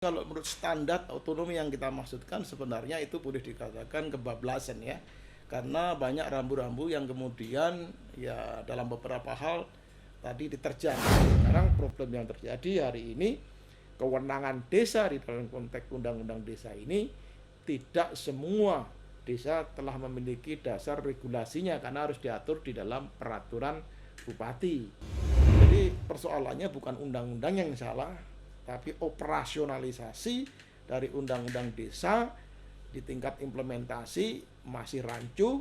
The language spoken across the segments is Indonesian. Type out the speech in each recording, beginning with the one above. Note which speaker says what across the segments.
Speaker 1: Kalau menurut standar otonomi yang kita maksudkan sebenarnya itu boleh dikatakan kebablasan ya. Karena banyak rambu-rambu yang kemudian ya dalam beberapa hal tadi diterjang. Sekarang problem yang terjadi hari ini, kewenangan desa di dalam konteks undang-undang desa ini tidak semua desa telah memiliki dasar regulasinya karena harus diatur di dalam peraturan bupati. Jadi persoalannya bukan undang-undang yang salah, tapi operasionalisasi dari undang-undang desa di tingkat implementasi masih rancu,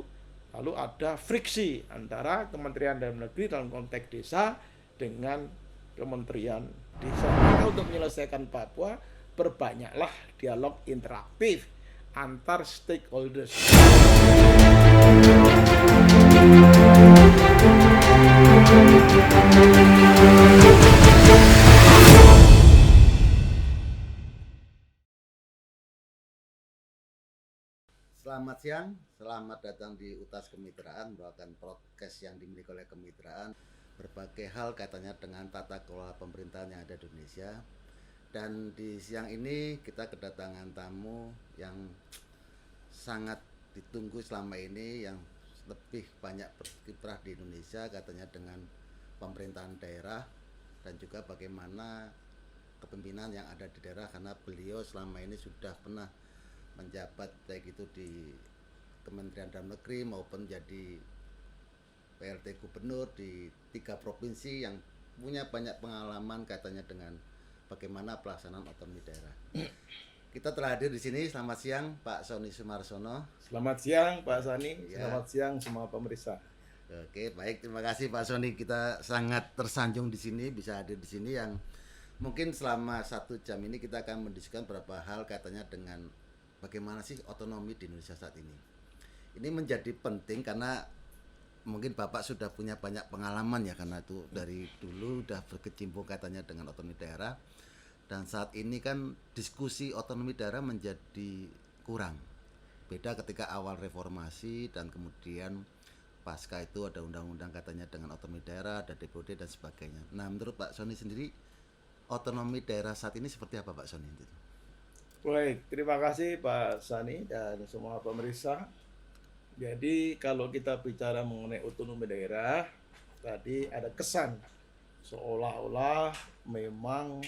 Speaker 1: lalu ada friksi antara Kementerian Dalam Negeri dalam konteks desa dengan Kementerian Desa. Maka untuk menyelesaikan Papua, perbanyaklah dialog interaktif antar stakeholders.
Speaker 2: Selamat siang, selamat datang di UTAS Kemitraan, merupakan podcast yang dimiliki oleh kemitraan berbagai hal kaitannya dengan tata kelola pemerintahan yang ada di Indonesia. Dan di siang ini kita kedatangan tamu yang sangat ditunggu selama ini, yang lebih banyak berkiprah di Indonesia katanya dengan pemerintahan daerah dan juga bagaimana kepemimpinan yang ada di daerah, karena beliau selama ini sudah pernah menjabat baik itu di Kementerian Dalam Negeri maupun jadi PLT Gubernur di 3 provinsi yang punya banyak pengalaman katanya dengan bagaimana pelaksanaan otonomi daerah. Kita telah hadir di sini. Selamat siang Pak Sony Sumarsono.
Speaker 1: Selamat siang Pak Sani,
Speaker 2: Ya.
Speaker 1: Selamat siang semua pemirsa.
Speaker 2: Oke, baik, terima kasih Pak Sony. Kita sangat tersanjung di sini bisa hadir di sini, yang mungkin selama 1 jam ini kita akan mendiskusikan beberapa hal katanya dengan bagaimana sih otonomi di Indonesia saat ini. Ini menjadi penting karena mungkin Bapak sudah punya banyak pengalaman ya, karena itu dari dulu sudah berkecimpung katanya dengan otonomi daerah. Dan saat ini kan diskusi otonomi daerah menjadi kurang. Beda ketika awal reformasi dan kemudian pasca itu ada undang-undang katanya dengan otonomi daerah, ada DPOD dan sebagainya. Nah, menurut Pak Sony sendiri, otonomi daerah saat ini seperti apa Pak Sony?
Speaker 1: Baik, terima kasih Pak Sani dan semua pemirsa. Jadi kalau kita bicara mengenai otonomi daerah, tadi ada kesan seolah-olah memang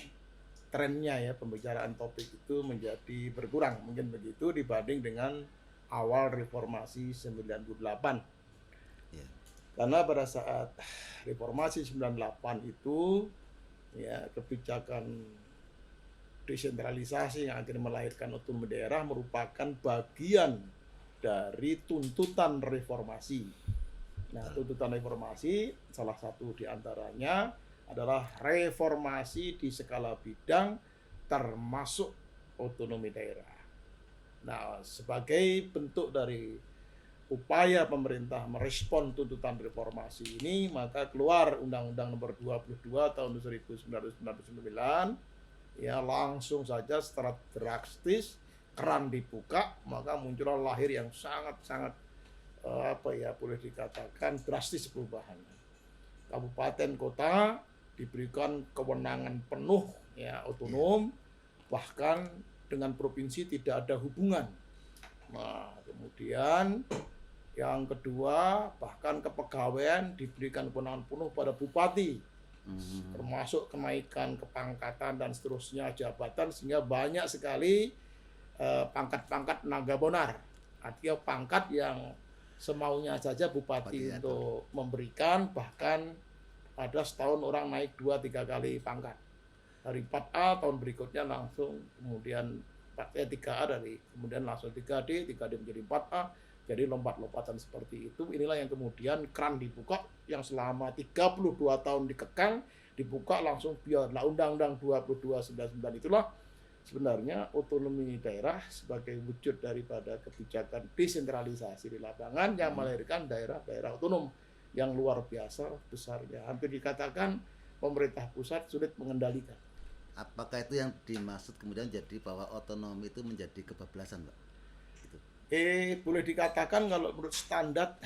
Speaker 1: trennya ya pembicaraan topik itu menjadi berkurang, mungkin begitu dibanding dengan awal reformasi 98.
Speaker 2: Ya.
Speaker 1: Karena pada saat reformasi 98 itu ya kebijakan desentralisasi yang akhirnya melahirkan otonomi daerah merupakan bagian dari tuntutan reformasi. Nah, tuntutan reformasi salah satu diantaranya adalah reformasi di skala bidang termasuk otonomi daerah. Nah, sebagai bentuk dari upaya pemerintah merespon tuntutan reformasi ini, maka keluar Undang-Undang Nomor 22 Tahun 1999. Ya, langsung saja secara drastis keran dibuka, maka muncullah lahir yang sangat-sangat boleh dikatakan drastis perubahan. Kabupaten kota diberikan kewenangan penuh ya otonom, bahkan dengan provinsi tidak ada hubungan. Nah, kemudian yang kedua, bahkan kepegawaian diberikan kewenangan penuh pada bupati, termasuk kenaikan kepangkatan dan seterusnya jabatan, sehingga banyak sekali pangkat-pangkat naga bonar, artinya pangkat yang semaunya saja bupati untuk memberikan, bahkan ada setahun orang naik 2-3 kali pangkat. Dari 4A tahun berikutnya langsung kemudian 3A dari kemudian langsung 3D menjadi 4A, jadi lompat-lompatan seperti itu. Inilah yang kemudian keran dibuka yang selama 32 tahun dikekang, dibuka langsung biarlah Undang-Undang 2299. Itulah sebenarnya otonomi daerah sebagai wujud daripada kebijakan desentralisasi di lapangan yang melahirkan daerah-daerah otonom yang luar biasa besarnya. Hampir dikatakan pemerintah pusat sulit mengendalikan.
Speaker 2: Apakah itu yang dimaksud kemudian jadi bahwa otonomi itu menjadi kebablasan, Pak? Gitu.
Speaker 1: Boleh dikatakan kalau menurut standar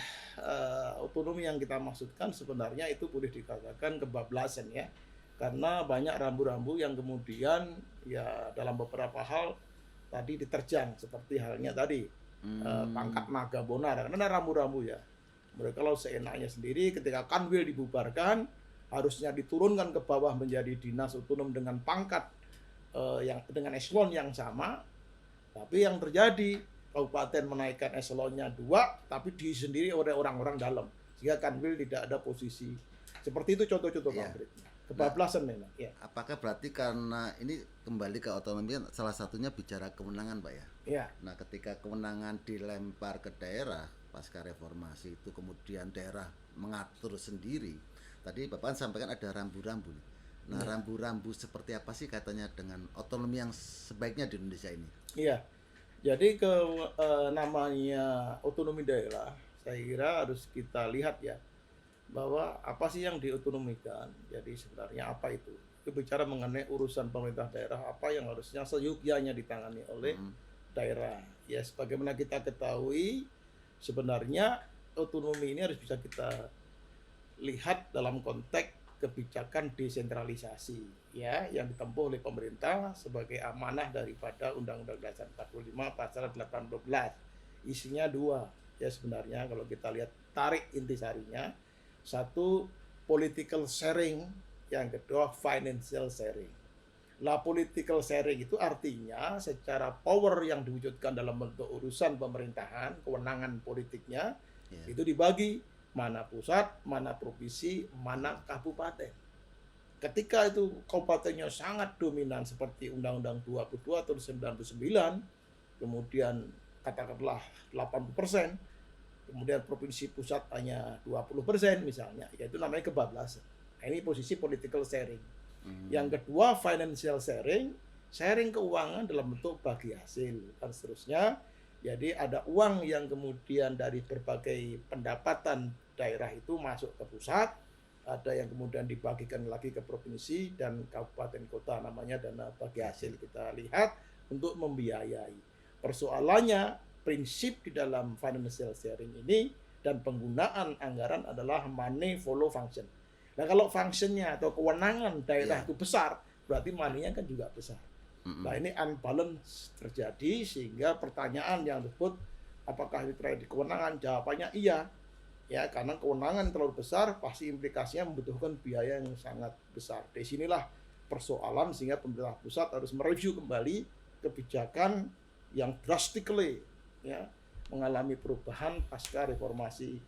Speaker 1: otonomi yang kita maksudkan sebenarnya itu boleh dikatakan kebablasan ya. karena banyak rambu-rambu yang kemudian ya dalam beberapa hal tadi diterjang, seperti halnya tadi pangkat naga bonar, karena ada rambu-rambu ya. Mereka kalau seenaknya sendiri ketika Kanwil dibubarkan harusnya diturunkan ke bawah menjadi dinas otonom dengan pangkat yang dengan eselon yang sama, tapi yang terjadi kabupaten menaikkan eselonnya 2, tapi diisi sendiri oleh orang-orang dalam, sehingga Kanwil tidak ada posisi. Seperti itu contoh-contoh konkretnya. Kebablasan memang. Ya.
Speaker 2: Apakah berarti karena ini kembali ke otonomi kan salah satunya bicara kewenangan, Pak ya?
Speaker 1: Ya.
Speaker 2: Nah, ketika kewenangan dilempar ke daerah pasca reformasi itu kemudian daerah mengatur sendiri. Tadi Bapak sampaikan ada rambu-rambu. Nah, rambu-rambu seperti apa sih katanya dengan otonomi yang sebaiknya di Indonesia ini?
Speaker 1: Iya. Jadi namanya otonomi daerah, saya kira harus kita lihat ya, bahwa apa sih yang diotonomikan. Jadi sebenarnya apa itu? Itu bicara mengenai urusan pemerintah daerah, apa yang harusnya seyogyanya ditangani oleh daerah. Ya, sebagaimana kita ketahui, sebenarnya otonomi ini harus bisa kita lihat dalam konteks kebijakan desentralisasi ya, yang ditempuh oleh pemerintah sebagai amanah daripada Undang-Undang Dasar 45 pasal 18. Isinya 2 ya sebenarnya kalau kita lihat tarik intisarinya. 1, political sharing, yang kedua financial sharing. Lah political sharing itu artinya secara power yang diwujudkan dalam bentuk urusan pemerintahan, kewenangan politiknya itu dibagi mana pusat, mana provinsi, mana kabupaten. Ketika itu kabupatennya sangat dominan seperti Undang-Undang 22 tahun 99, kemudian katakanlah 80%, kemudian provinsi pusat hanya 20% misalnya, yaitu namanya kebablasan. Nah, ini posisi political sharing. Yang kedua financial sharing, sharing keuangan dalam bentuk bagi hasil dan seterusnya. Jadi ada uang yang kemudian dari berbagai pendapatan daerah itu masuk ke pusat, ada yang kemudian dibagikan lagi ke provinsi dan kabupaten kota, namanya dana bagi hasil. Kita lihat untuk membiayai. Persoalannya prinsip di dalam financial sharing ini dan penggunaan anggaran adalah money follow function. Nah, kalau functionnya atau kewenangan daerah itu besar, berarti money-nya kan juga besar. Nah, ini unbalance terjadi sehingga pertanyaan yang disebut apakah itu terjadi kewenangan, jawabannya iya. Ya, karena kewenangan terlalu besar pasti implikasinya membutuhkan biaya yang sangat besar. Di sinilah persoalan sehingga pemerintah pusat harus mereview kembali kebijakan yang drastically ya mengalami perubahan pasca reformasi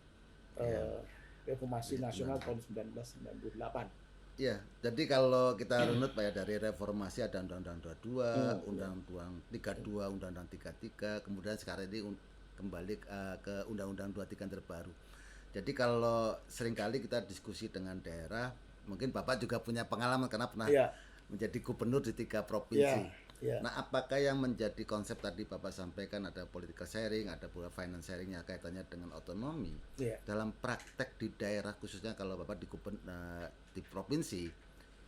Speaker 1: nasional tahun 1998.
Speaker 2: Iya, jadi kalau kita runut Pak ya, dari reformasi ada Undang-Undang 22, Undang-Undang 32, Undang-Undang 33, kemudian sekarang ini kembali ke Undang-Undang 23 yang terbaru. Jadi kalau seringkali kita diskusi dengan daerah, mungkin Bapak juga punya pengalaman karena pernah menjadi gubernur di 3 provinsi. Nah, apakah yang menjadi konsep tadi Bapak sampaikan ada political sharing, ada pula finance sharingnya kaitannya dengan otonomi. Dalam praktek di daerah khususnya kalau Bapak di provinsi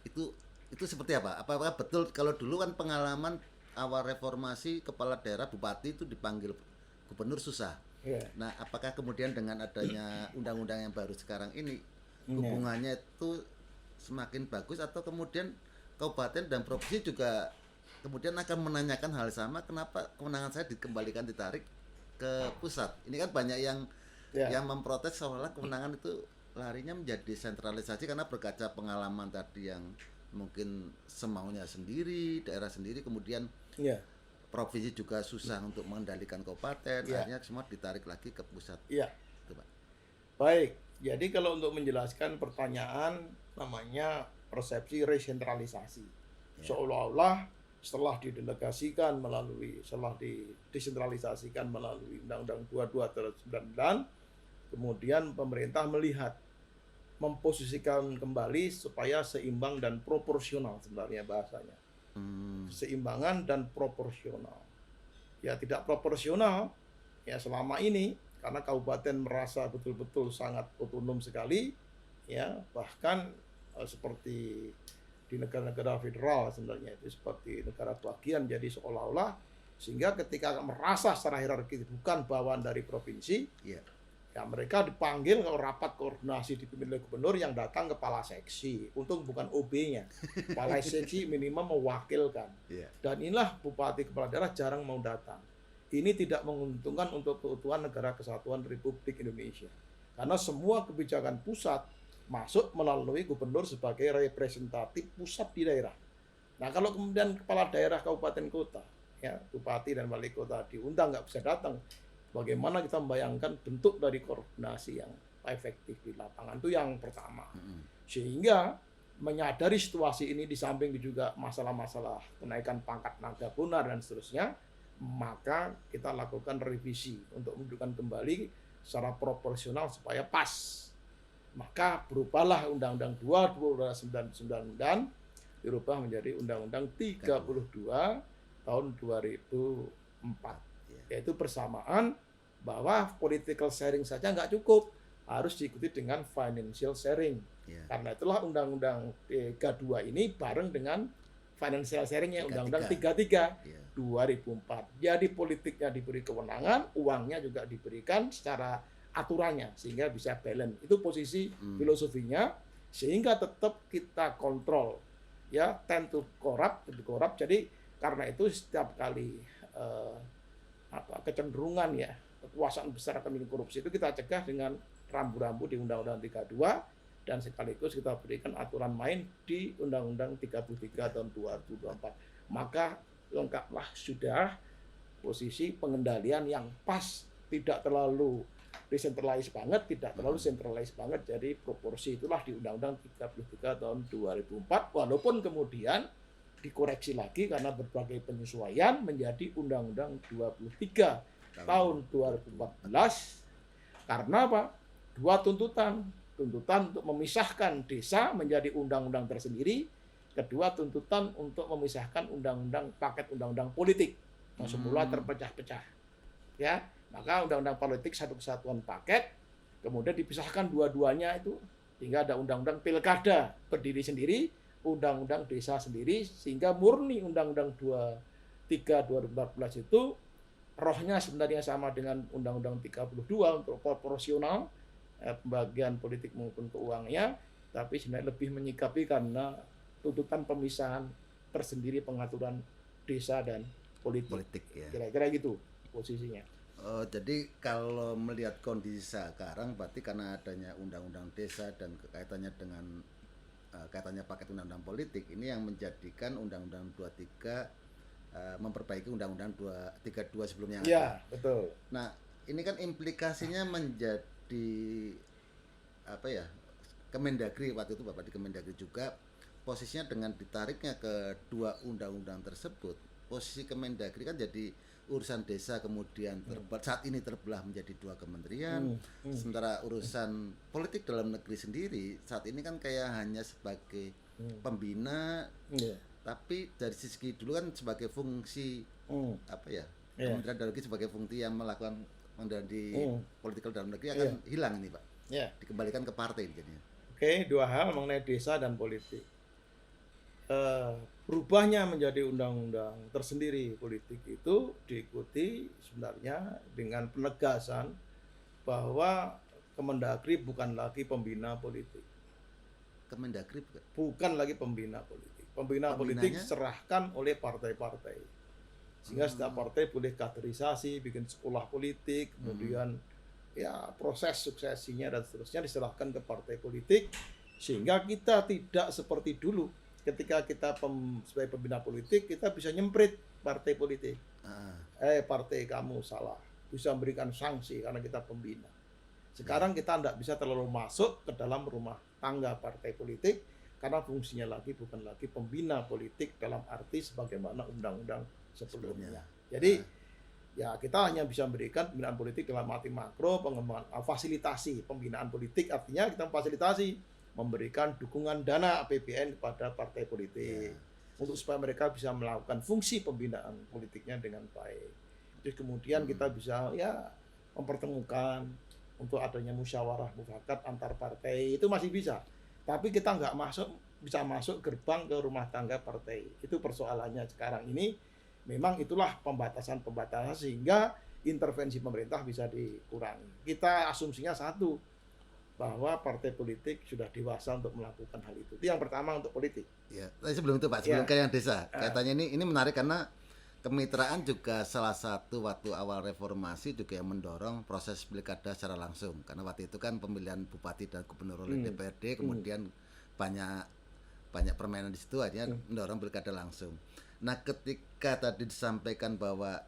Speaker 2: itu seperti apa? Apakah betul kalau dulu kan pengalaman awal reformasi kepala daerah bupati itu dipanggil gubernur susah. Nah, apakah kemudian dengan adanya undang-undang yang baru sekarang ini hubungannya itu semakin bagus atau kemudian kabupaten dan provinsi juga kemudian akan menanyakan hal sama, kenapa kewenangan saya ditarik ke pusat? Ini kan banyak yang memprotes seolah kewenangan itu larinya menjadi sentralisasi karena berkaca pengalaman tadi yang mungkin semaunya sendiri, daerah sendiri, kemudian provinsi juga susah untuk mengendalikan kabupaten, akhirnya semua ditarik lagi ke pusat. Itu, Pak.
Speaker 1: Baik, jadi kalau untuk menjelaskan pertanyaan namanya persepsi resentralisasi. Seolah-olah setelah didelegasikan setelah didesentralisasikan melalui Undang-Undang 22 tahun 99, kemudian pemerintah melihat memposisikan kembali supaya seimbang dan proporsional sebenarnya bahasanya. Seimbangan dan proporsional. Ya tidak proporsional ya selama ini karena kabupaten merasa betul-betul sangat otonom sekali ya, bahkan seperti di negara-negara federal sebenarnya itu seperti negara bagian, jadi seolah-olah sehingga ketika merasa secara hierarki bukan bawaan dari provinsi, Ya mereka dipanggil ke rapat koordinasi dipimpin oleh gubernur, yang datang kepala seksi. Untung bukan OB-nya. Kepala seksi minimal mewakilkan.
Speaker 2: Iya.
Speaker 1: Dan inilah bupati kepala daerah jarang mau datang. Ini tidak menguntungkan untuk keutuhan negara kesatuan Republik Indonesia. Karena semua kebijakan pusat masuk melalui gubernur sebagai representatif pusat di daerah. Nah kalau kemudian kepala daerah kabupaten kota, ya bupati dan wali kota diundang nggak bisa datang, bagaimana kita membayangkan bentuk dari koordinasi yang efektif di lapangan? Itu yang pertama. Sehingga menyadari situasi ini, di samping juga masalah-masalah kenaikan pangkat naga punar dan seterusnya, maka kita lakukan revisi untuk menunjukkan kembali secara proporsional supaya pas. Maka berubahlah Undang-Undang 2 2099 dirubah menjadi Undang-Undang 32 tahun 2004. Yaitu persamaan bahwa political sharing saja nggak cukup, harus diikuti dengan financial sharing. Karena itulah Undang-Undang 32 ini bareng dengan financial sharingnya Undang-Undang 33 2004. Jadi politiknya diberi kewenangan, uangnya juga diberikan secara aturannya sehingga bisa balance. Itu posisi filosofinya, sehingga tetap kita kontrol, ya, tend to corrupt. Jadi karena itu setiap kali kecenderungan, ya, kekuasaan besar akan memiliki korupsi, itu kita cegah dengan rambu-rambu di Undang-Undang 32, dan sekaligus kita berikan aturan main di Undang-Undang 33 tahun 2024. Maka lengkaplah sudah posisi pengendalian yang pas, tidak terlalu decentralized banget, tidak terlalu centralized banget. Jadi proporsi itulah di Undang-Undang 33 tahun 2004, walaupun kemudian dikoreksi lagi karena berbagai penyesuaian menjadi Undang-Undang 23 tahun 2014. Karena apa? Dua tuntutan untuk memisahkan desa menjadi undang-undang tersendiri, kedua tuntutan untuk memisahkan paket undang-undang politik yang semula terpecah-pecah. Ya, maka undang-undang politik satu kesatuan paket, kemudian dipisahkan dua-duanya itu, sehingga ada undang-undang pilkada berdiri sendiri, undang-undang desa sendiri, sehingga murni Undang-Undang 23 2014 itu rohnya sebenarnya sama dengan Undang-Undang 32 untuk proporsional pembagian politik maupun keuangannya, tapi sebenarnya lebih menyikapi karena tuntutan pemisahan tersendiri pengaturan desa dan politik ya. Kira-kira gitu posisinya.
Speaker 2: Jadi kalau melihat kondisi sekarang, berarti karena adanya undang-undang desa dan kaitannya dengan kaitannya paket undang-undang politik, ini yang menjadikan Undang-Undang 23 memperbaiki Undang-Undang 32 sebelumnya.
Speaker 1: Iya, betul.
Speaker 2: Nah, ini kan implikasinya menjadi apa ya? Kemendagri waktu itu Bapak di Kemendagri juga, posisinya dengan ditariknya ke dua undang-undang tersebut, posisi Kemendagri kan jadi urusan desa kemudian saat ini terbelah menjadi dua kementerian, sementara urusan politik dalam negeri sendiri saat ini kan kayak hanya sebagai pembina, tapi dari sisi dulu kan sebagai fungsi apa ya, Kementerian Dalam Negeri sebagai fungsi yang melakukan di politik dalam negeri akan hilang ini Pak, dikembalikan ke partai jadinya.
Speaker 1: Oke, dua hal mengenai desa dan politik. Berubahnya menjadi undang-undang tersendiri politik itu diikuti sebenarnya dengan penegasan bahwa Kemendagri bukan lagi pembina politik.
Speaker 2: Kemendagri
Speaker 1: bukan lagi pembina politik. Pembina politik diserahkan oleh partai-partai. Sehingga setiap partai boleh kaderisasi, bikin sekolah politik, kemudian ya proses suksesinya dan seterusnya diserahkan ke partai politik, sehingga kita tidak seperti dulu. Ketika kita sebagai pembina politik, kita bisa nyemprit partai politik. Partai kamu salah. Bisa memberikan sanksi karena kita pembina. Sekarang kita tidak bisa terlalu masuk ke dalam rumah tangga partai politik, karena fungsinya bukan lagi pembina politik dalam arti sebagaimana undang-undang sebelumnya. Jadi ya kita hanya bisa memberikan pembinaan politik dalam arti makro, pengembangan fasilitasi pembinaan politik, artinya kita fasilitasi memberikan dukungan dana APBN kepada partai politik untuk supaya mereka bisa melakukan fungsi pembinaan politiknya dengan baik. Terus kemudian kita bisa ya mempertemukan untuk adanya musyawarah mufakat antar partai, itu masih bisa. Tapi kita nggak bisa masuk gerbang ke rumah tangga partai. Itu persoalannya sekarang ini. Memang itulah pembatasan-pembatasan sehingga intervensi pemerintah bisa dikurangi. Kita asumsinya satu, bahwa partai politik sudah dewasa untuk melakukan hal itu. Itu yang pertama untuk politik.
Speaker 2: Ya, tapi sebelum itu Pak, sebelum
Speaker 1: Ya.
Speaker 2: ke yang desa, kaitannya ini menarik karena kemitraan juga salah satu waktu awal reformasi juga yang mendorong proses pilkada secara langsung. Karena waktu itu kan pemilihan bupati dan gubernur oleh DPRD, kemudian banyak permainan di situ, akhirnya mendorong pilkada langsung. Nah, ketika tadi disampaikan bahwa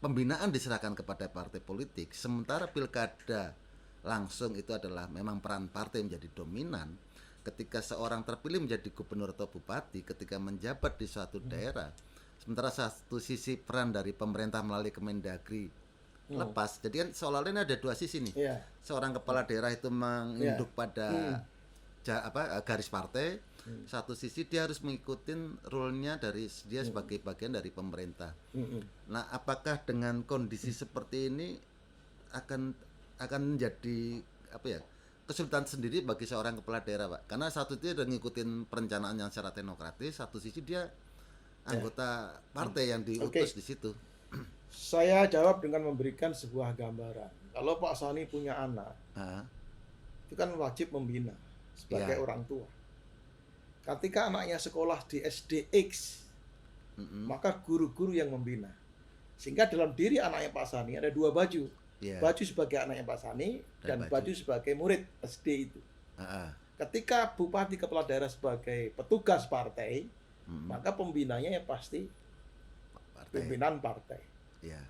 Speaker 2: pembinaan diserahkan kepada partai politik, sementara pilkada langsung itu adalah memang peran partai menjadi dominan. Ketika seorang terpilih menjadi gubernur atau bupati, ketika menjabat di suatu daerah, sementara satu sisi peran dari pemerintah melalui Kemendagri lepas. Jadi kan seolah-olah ini ada dua sisi nih. Seorang kepala daerah itu menginduk pada garis partai, satu sisi dia harus mengikuti rule-nya dari dia sebagai bagian dari pemerintah. Nah, apakah dengan kondisi seperti ini akan menjadi kesulitan sendiri bagi seorang kepala daerah, Pak? Karena satu itu udah ngikutin perencanaan yang secara teknokratis, satu sisi dia anggota partai yang diutus di situ.
Speaker 1: Saya jawab dengan memberikan sebuah gambaran. Kalau Pak Sani punya anak, itu kan wajib membina sebagai orang tua. Ketika anaknya sekolah di SDX, maka guru-guru yang membina. Sehingga dalam diri anaknya Pak Sani ada dua baju. Baju sebagai anaknya Pak Sani dan baju sebagai murid SD itu. Ketika bupati kepala daerah sebagai petugas partai, maka pembinanya ya pasti pimpinan partai,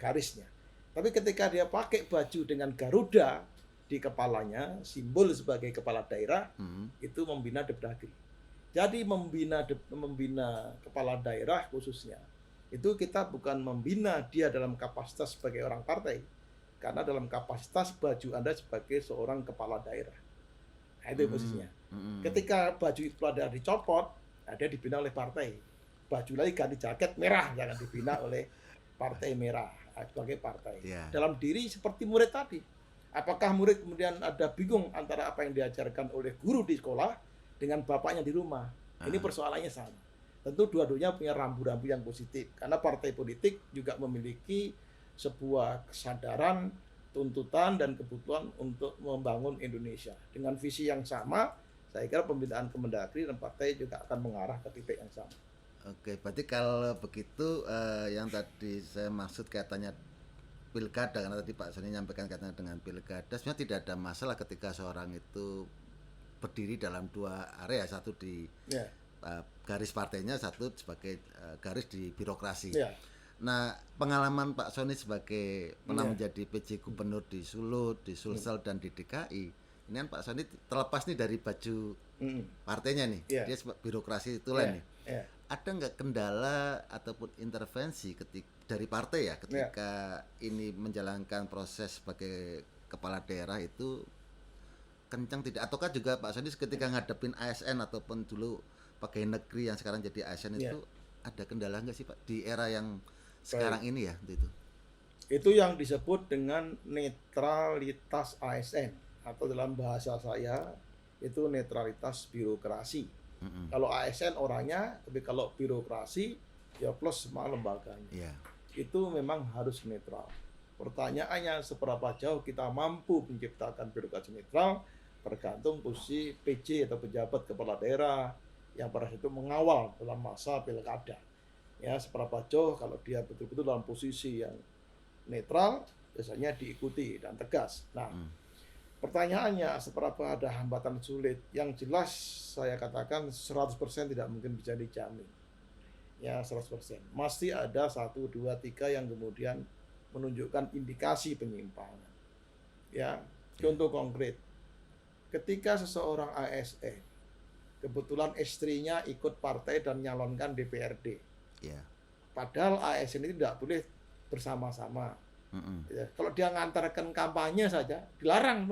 Speaker 1: garisnya. Tapi ketika dia pakai baju dengan Garuda di kepalanya, simbol sebagai kepala daerah, itu membina Depdagri. Jadi membina kepala daerah khususnya, itu kita bukan membina dia dalam kapasitas sebagai orang partai, karena dalam kapasitas baju Anda sebagai seorang kepala daerah. Nah, itu posisinya. Ketika baju kepala daerah dicopot, dia dibina oleh partai. Baju lagi ganti jaket merah, jangan dibina oleh partai merah sebagai partai. Dalam diri seperti murid tadi. Apakah murid kemudian ada bingung antara apa yang diajarkan oleh guru di sekolah dengan bapaknya di rumah? Ini persoalannya sama. Tentu dua-duanya punya rambu-rambu yang positif. Karena partai politik juga memiliki sebuah kesadaran, tuntutan, dan kebutuhan untuk membangun Indonesia. Dengan visi yang sama, saya kira pembinaan Kemendagri dan partai juga akan mengarah ke titik yang sama.
Speaker 2: Oke, berarti kalau begitu yang tadi saya maksud kaitannya pilkada, karena tadi Pak Soni nyampaikan kaitannya dengan pilkada, sebenarnya tidak ada masalah ketika seorang itu berdiri dalam dua area, satu di garis partainya, satu sebagai garis di birokrasi. Nah, pengalaman Pak Soni sebagai pernah menjadi PJ Gubernur di Sulut, di Sulsel, dan di DKI, ini kan Pak Soni terlepas nih dari baju partainya nih, dia birokrasi itulah nih. Ada nggak kendala ataupun intervensi dari partai ya ketika ini menjalankan proses sebagai kepala daerah itu kencang tidak? Ataukah juga Pak Soni ketika ngadepin ASN ataupun dulu pegawai negeri yang sekarang jadi ASN itu ada kendala nggak sih Pak di era yang sekarang ini ya itu?
Speaker 1: Itu yang disebut dengan netralitas ASN, atau dalam bahasa saya itu netralitas birokrasi. Kalau ASN orangnya, tapi kalau birokrasi ya plus semua lembaganya. Itu memang harus netral. Pertanyaannya seberapa jauh kita mampu menciptakan birokrasi netral tergantung posisi PJ atau pejabat kepala daerah yang pada saat itu mengawal dalam masa pilkada. Ya, seberapa jauh kalau dia betul-betul dalam posisi yang netral, biasanya diikuti dan tegas. Nah, pertanyaannya seberapa ada hambatan sulit? Yang jelas saya katakan 100% tidak mungkin bisa dijamin. Ya, 100%. Masih ada 1, 2, 3 yang kemudian menunjukkan indikasi penyimpangan. Ya, contoh konkret. Ketika seseorang ASN, kebetulan istrinya ikut partai dan nyalonkan DPRD. Padahal ASN itu tidak boleh bersama-sama. Kalau dia ngantarkan kampanye saja dilarang,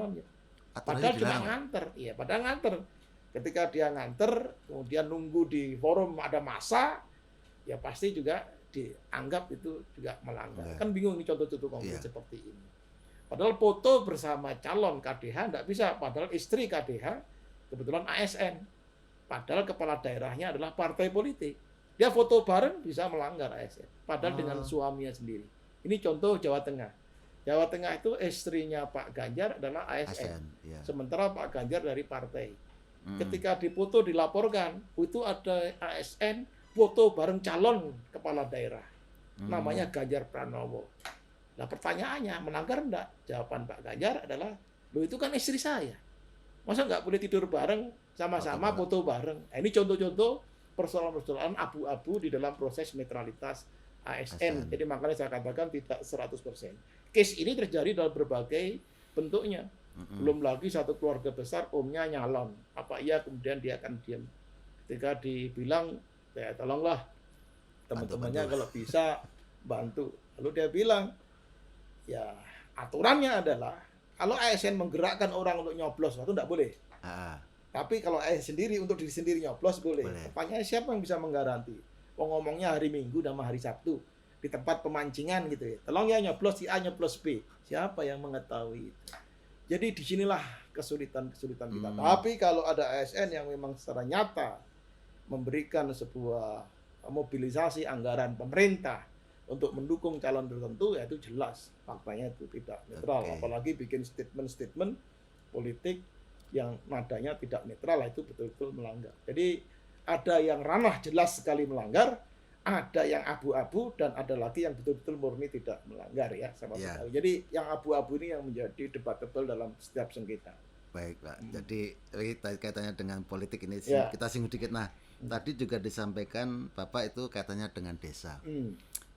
Speaker 1: padahal cuma nganter. Padahal nganter. Ketika dia nganter, kemudian nunggu di forum ada massa, ya pasti juga dianggap itu juga melanggar. Kan bingung nih contoh-contoh konkret seperti ini. Padahal foto bersama calon KDH tidak bisa, padahal istri KDH kebetulan ASN. Padahal kepala daerahnya adalah partai politik. Dia foto bareng bisa melanggar ASN, padahal dengan suaminya sendiri. Ini contoh Jawa Tengah. Jawa Tengah itu istrinya Pak Ganjar adalah ASN.
Speaker 2: ASN, ya.
Speaker 1: Sementara Pak Ganjar dari partai.
Speaker 2: Mm-mm.
Speaker 1: Ketika dipoto dilaporkan, itu ada ASN foto bareng calon kepala daerah. Namanya Ganjar Pranowo. Nah pertanyaannya, melanggar enggak? Jawaban Pak Ganjar adalah, loh itu kan istri saya. Masa nggak boleh tidur bareng, sama-sama foto bareng? Nah, ini contoh-contoh persoalan-persoalan abu-abu di dalam proses netralitas ASN. Jadi makanya saya katakan tidak 100%. Case ini terjadi dalam berbagai bentuknya. Belum lagi satu keluarga besar, omnya nyalon. Apa iya kemudian dia akan diam? Ketika dibilang, ya tolonglah teman-temannya kalau bisa bantu. Lalu dia bilang, ya aturannya adalah kalau ASN menggerakkan orang untuk nyoblos itu tidak boleh. Tapi kalau ASN sendiri untuk diri sendiri nyoblos boleh. Pertanyaannya siapa yang bisa menggaranti? Ngomongnya hari Minggu sama hari Sabtu di tempat pemancingan gitu ya. Tolong ya nyoblos si A nyoblos B. Siapa yang mengetahui itu? Jadi disinilah kesulitan-kesulitan kita. Tapi kalau ada ASN yang memang secara nyata memberikan sebuah mobilisasi anggaran pemerintah untuk mendukung calon tertentu, ya itu jelas faktanya itu tidak netral. Apalagi bikin statement-statement politik yang nadanya tidak netral, itu betul-betul melanggar. Jadi ada yang ranah jelas sekali melanggar, ada yang abu-abu, dan ada lagi yang betul-betul murni tidak melanggar ya sama sekali. Jadi yang abu-abu ini yang menjadi debatable dalam setiap sengketa.
Speaker 2: Baik Pak, jadi kaitannya dengan politik ini kita singgung dikit. Nah, tadi juga disampaikan Bapak itu kaitannya dengan desa.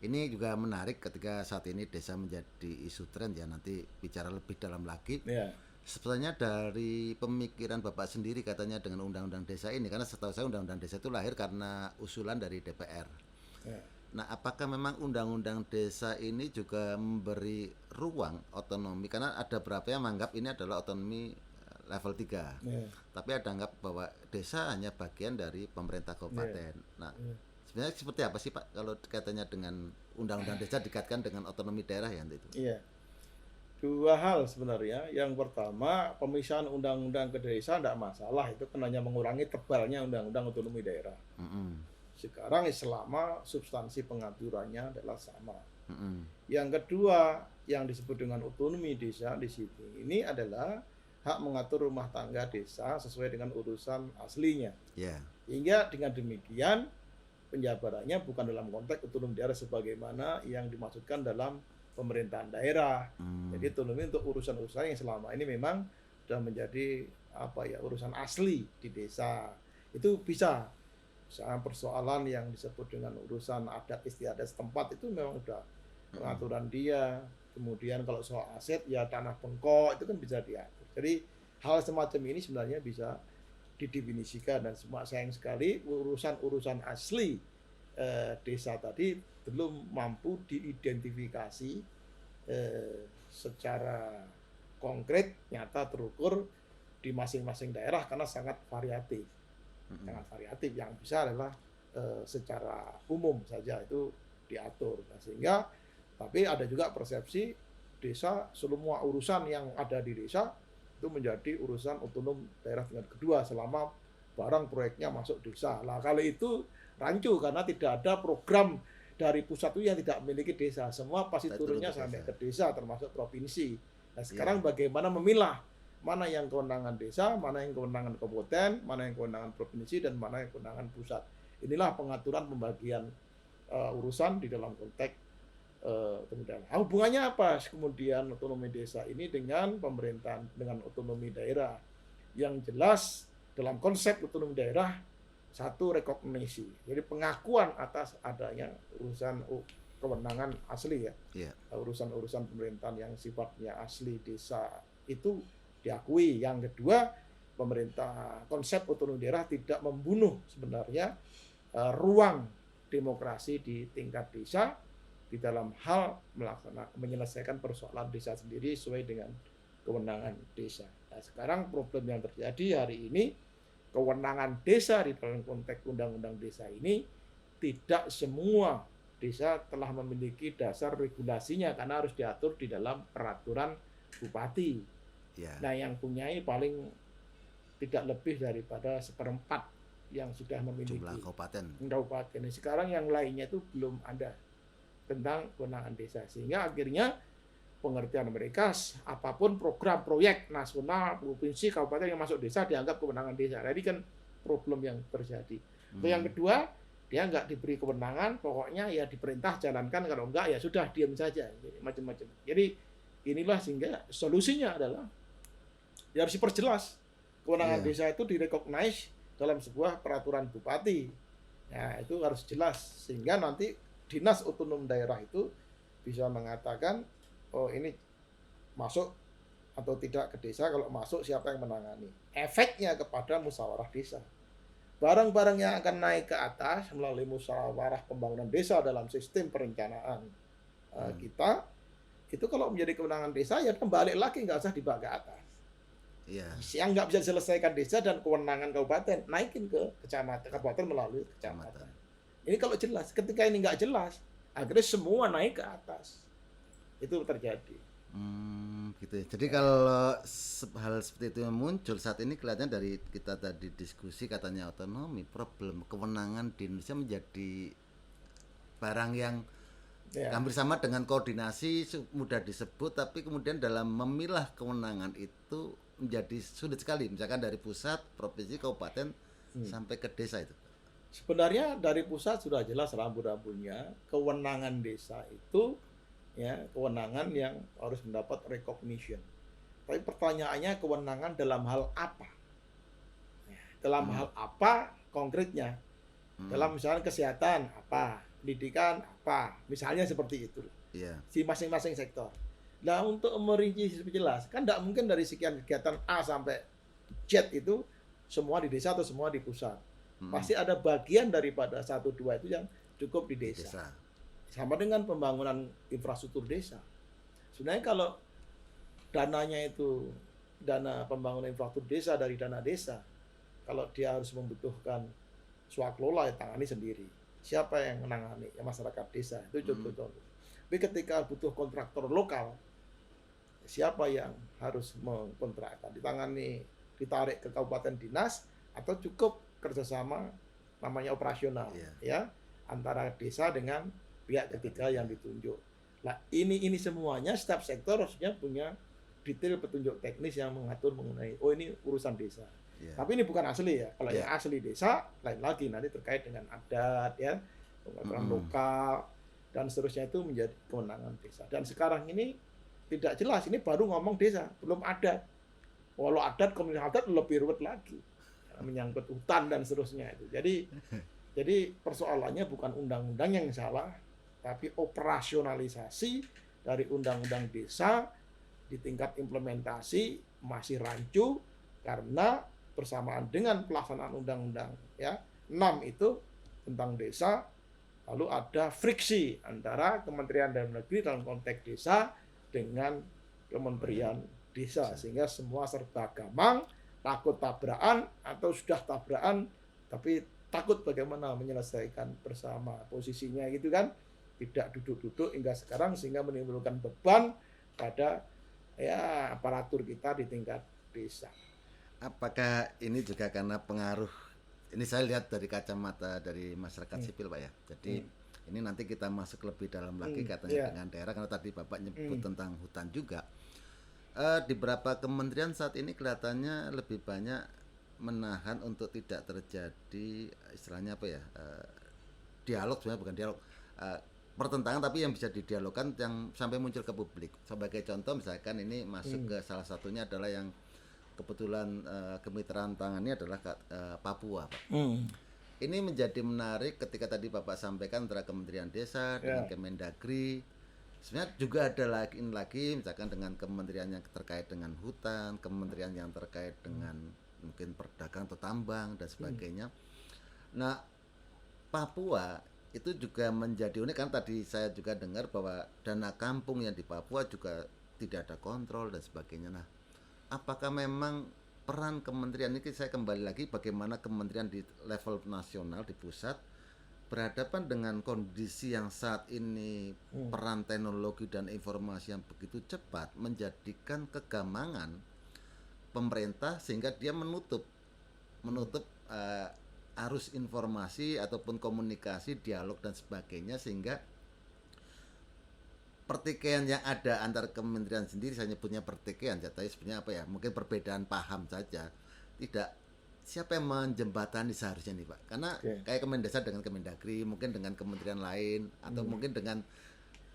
Speaker 2: Ini juga menarik ketika saat ini desa menjadi isu tren ya, nanti bicara lebih dalam lagi. Sebenarnya dari pemikiran Bapak sendiri katanya dengan undang-undang desa ini, karena setahu saya undang-undang desa itu lahir karena usulan dari DPR. Nah, apakah memang undang-undang desa ini juga memberi ruang otonomi? Karena ada beberapa yang menganggap ini adalah otonomi level 3. Tapi ada anggap bahwa desa hanya bagian dari pemerintah kabupaten. Nah, sebenarnya seperti apa sih Pak kalau katanya dengan undang-undang desa dikaitkan dengan otonomi daerah ya itu?
Speaker 1: Iya. Dua hal sebenarnya. Yang pertama, pemisahan undang-undang ke desa tidak masalah. Itu kan hanya mengurangi tebalnya undang-undang otonomi daerah. Sekarang selama substansi pengaturannya adalah sama. Yang kedua, yang disebut dengan otonomi desa di sini ini adalah hak mengatur rumah tangga desa sesuai dengan urusan aslinya. Hingga dengan demikian penjabarannya bukan dalam konteks otonomi daerah sebagaimana yang dimaksudkan dalam pemerintahan daerah. Jadi otonomi untuk urusan-urusan yang selama ini memang sudah menjadi urusan asli di desa. Itu bisa. Misalnya persoalan yang disebut dengan urusan adat istiadat setempat itu memang sudah pengaturan dia. Kemudian kalau soal aset ya tanah bengkok itu kan bisa diatur. Jadi hal semacam ini sebenarnya bisa didefinisikan, dan semua sayang sekali urusan-urusan asli desa tadi belum mampu diidentifikasi secara konkret, nyata, terukur di masing-masing daerah karena sangat variatif. Sangat variatif. Yang bisa adalah secara umum saja itu diatur. Nah, sehingga tapi ada juga persepsi desa, semua urusan yang ada di desa itu menjadi urusan otonom daerah tingkat kedua selama barang proyeknya masuk desa. Nah, kalau itu rancu karena tidak ada program dari pusat itu yang tidak memiliki desa. Semua pasti turunnya sampai ke desa termasuk provinsi. Nah, sekarang bagaimana memilah mana yang kewenangan desa, mana yang kewenangan kabupaten, mana yang kewenangan provinsi, dan mana yang kewenangan pusat. Inilah pengaturan pembagian urusan di dalam konteks kemudian hubungannya apa kemudian otonomi desa ini dengan pemerintahan, dengan otonomi daerah. Yang jelas dalam konsep otonomi daerah, satu, rekognisi, jadi pengakuan atas adanya urusan kewenangan asli ya, urusan-urusan pemerintahan yang sifatnya asli desa itu diakui. Yang kedua, pemerintah, konsep otonomi daerah tidak membunuh sebenarnya ruang demokrasi di tingkat desa di dalam hal menyelesaikan persoalan desa sendiri sesuai dengan kewenangan desa. Nah, sekarang problem yang terjadi hari ini, kewenangan desa di dalam konteks undang-undang desa ini tidak semua desa telah memiliki dasar regulasinya karena harus diatur di dalam peraturan bupati. Nah, yang punyai paling tidak lebih daripada 1/4 yang sudah memiliki
Speaker 2: jumlah kabupaten.
Speaker 1: Sekarang yang lainnya itu belum ada tentang kewenangan desa, sehingga akhirnya pengertian mereka apapun program proyek nasional, provinsi, kabupaten yang masuk desa dianggap kewenangan desa. Jadi kan problem yang terjadi. Yang kedua, dia nggak diberi kewenangan, pokoknya ya diperintah jalankan, kalau enggak ya sudah diam saja, macam-macam. Jadi inilah sehingga solusinya adalah ya harus diperjelas. Kewenangan desa itu direcognize dalam sebuah peraturan bupati. Ya, itu harus jelas sehingga nanti dinas otonom daerah itu bisa mengatakan oh ini masuk atau tidak ke desa, kalau masuk siapa yang menangani. Efeknya kepada musyawarah desa. Barang-barang yang akan naik ke atas melalui musyawarah pembangunan desa dalam sistem perencanaan kita, itu kalau menjadi kewenangan desa ya kembali lagi, nggak usah dibawa ke atas. Yang nggak bisa diselesaikan desa dan kewenangan kabupaten naikin ke kecamatan, kabupaten melalui kecamatan. Ini kalau jelas, ketika ini nggak jelas, akhirnya semua naik ke atas. Itu terjadi.
Speaker 2: Gitu ya. Jadi kalau hal seperti itu yang muncul saat ini kelihatannya dari kita tadi diskusi katanya otonomi, problem kewenangan di Indonesia menjadi barang yang hampir sama dengan koordinasi, mudah disebut, tapi kemudian dalam memilah kewenangan itu menjadi sulit sekali, misalkan dari pusat, provinsi, kabupaten sampai ke desa itu.
Speaker 1: Sebenarnya dari pusat sudah jelas rambu-rambunya, kewenangan desa itu ya kewenangan yang harus mendapat recognition. Tapi pertanyaannya kewenangan dalam hal apa? Dalam hal apa konkretnya? Dalam misalnya kesehatan apa, pendidikan apa, misalnya seperti itu. Di masing-masing sektor. Nah untuk merinci lebih jelas, kan tidak mungkin dari sekian kegiatan A sampai Z itu semua di desa atau semua di pusat. Pasti ada bagian daripada 1-2 itu yang cukup di desa. Sama dengan pembangunan infrastruktur desa. Sebenarnya kalau dananya itu dana pembangunan infrastruktur desa dari dana desa, kalau dia harus membutuhkan swaklola ya tangani sendiri. Siapa yang menangani? Ya masyarakat desa. Itu contoh-contoh. Tapi ketika butuh kontraktor lokal, siapa yang harus mengkontrakkan? Ditangani, ditarik ke kabupaten dinas atau cukup kerjasama namanya operasional ya antara desa dengan pihak ketiga yang ditunjuk. Nah ini semuanya setiap sektor harusnya punya detail petunjuk teknis yang mengatur mengenai ini urusan desa. Tapi ini bukan asli ya. Kalau yang asli desa lain lagi, nanti terkait dengan adat ya, pengaturan lokal dan seterusnya, itu menjadi kewenangan desa. Dan sekarang ini tidak jelas, ini baru ngomong desa, belum adat. Walau adat, komunitas adat lebih ruwet lagi, menyangkut hutan dan seterusnya itu. Jadi persoalannya bukan undang-undang yang salah, tapi operasionalisasi dari undang-undang desa di tingkat implementasi masih rancu karena bersamaan dengan pelaksanaan undang-undang ya 6 itu tentang desa, lalu ada friksi antara Kementerian Dalam Negeri dalam konteks desa dengan Kementerian Desa, sehingga semua serba gamang, takut tabrakan atau sudah tabrakan tapi takut bagaimana menyelesaikan bersama posisinya gitu kan, tidak duduk-duduk hingga sekarang, sehingga menimbulkan beban pada ya aparatur kita di tingkat desa.
Speaker 2: Apakah ini juga karena pengaruh, ini saya lihat dari kacamata dari masyarakat sipil Pak ya, jadi ini nanti kita masuk lebih dalam lagi katanya dengan daerah, karena tadi Bapak nyebut tentang hutan juga. Di beberapa kementerian saat ini kelihatannya lebih banyak menahan untuk tidak terjadi istilahnya apa ya, dialog, sebenarnya bukan dialog, pertentangan tapi yang bisa didialogkan yang sampai muncul ke publik. Sebagai contoh misalkan ini masuk ke salah satunya adalah yang kebetulan kemitraan tangannya adalah Papua Pak. Ini menjadi menarik ketika tadi Bapak sampaikan antara Kementerian Desa dengan Kemendagri. Sebenarnya juga ada lagi misalkan dengan kementerian yang terkait dengan hutan, kementerian yang terkait dengan mungkin perdagangan atau tambang dan sebagainya. Nah, Papua itu juga menjadi unik kan, tadi saya juga dengar bahwa dana kampung yang di Papua juga tidak ada kontrol dan sebagainya. Nah, apakah memang peran kementerian ini, saya kembali lagi bagaimana kementerian di level nasional di pusat berhadapan dengan kondisi yang saat ini peran teknologi dan informasi yang begitu cepat menjadikan kegamangan pemerintah sehingga dia menutup arus informasi ataupun komunikasi, dialog dan sebagainya, sehingga pertikaian yang ada antar kementerian sendiri, saya nyebutnya pertikaian, tapi sebenarnya apa ya? Mungkin perbedaan paham saja. Tidak, siapa yang menjembatani seharusnya nih Pak? Karena kayak Kemendasar dengan Kemendagri, mungkin dengan kementerian lain, atau mungkin dengan